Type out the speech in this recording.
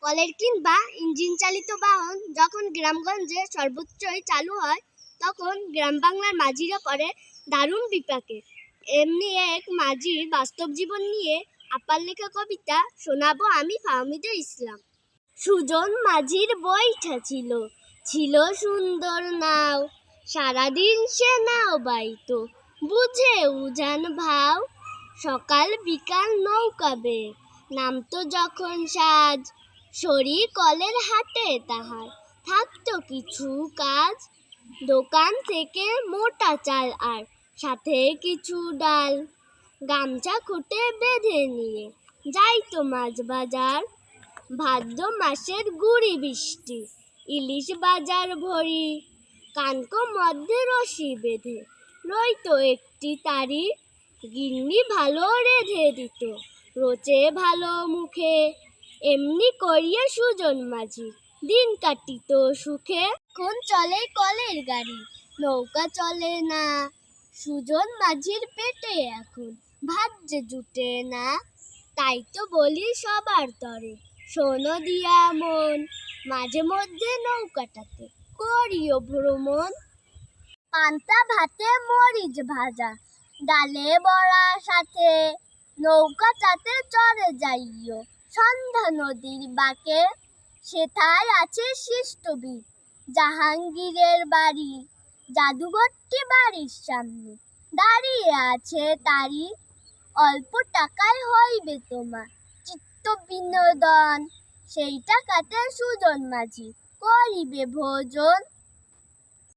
কলের কিংবা ইঞ্জিন চালিত বাহন যখন গ্রামগঞ্জে সর্বত্রই চালু হয়, তখন গ্রাম বাংলার মাঝিরা পড়ে দারুণ বিপাকে। এমনি এক মাঝির বাস্তব জীবন নিয়ে আপার লেখা কবিতা শোনাবো আমি, ফাহমিদা ইসলাম। সুজন মাঝির বইটা ছিল, ছিল সুন্দর নাও, সারাদিন সে নাও বাইতো, বুঝে উজান ভাও। সকাল বিকাল নৌকা বেয়ে নামতো যখন সাজ, সরি কলের হাটে তাহার থাকতো কিছু কাজ। দোকান থেকে মোটা চাল আর সাথে কিছু ডাল, গামছা খুঁটে বেঁধে নিয়ে যাইতো মাছ বাজার। ভাদ্র মাসের গুড়ি বৃষ্টি, ইলিশ বাজার ভরি, কানকো মধ্যে রশি বেঁধে রইতো একটি তারি। গিন্নি ভালো রেঁধে দিত, রোচে ভালো মুখে, এমনি করিয়া সুজন মাঝি দিন কাটিত সুখে। এখন চলে কলের গাড়ি, নৌকা চলে না, সুজন মাঝির পেটে এখন ভাত যে জুটে না। তাই তো বলি সবার তরে, শোনো দিয়া মন, মাঝে মধ্যে নৌকাটাতে করিও ভ্রমণ। পান্তা ভাতে মরিচ ভাজা, ডালে বড়া সাথে, নৌকাটাতে চড়ে যাইও সন্ধ্যা নদীর বাঁকে। সেথায় আছে সৃষ্টবীর জাহাঙ্গীরের বাড়ি, জাদুঘরটি বাড়ির সামনে দাঁড়িয়ে আছে তারি। অল্প টাকায় হইবে তোমার চিত্ত বিনোদন, সেই টাকাতে সুজন মাঝি করিবে ভোজন।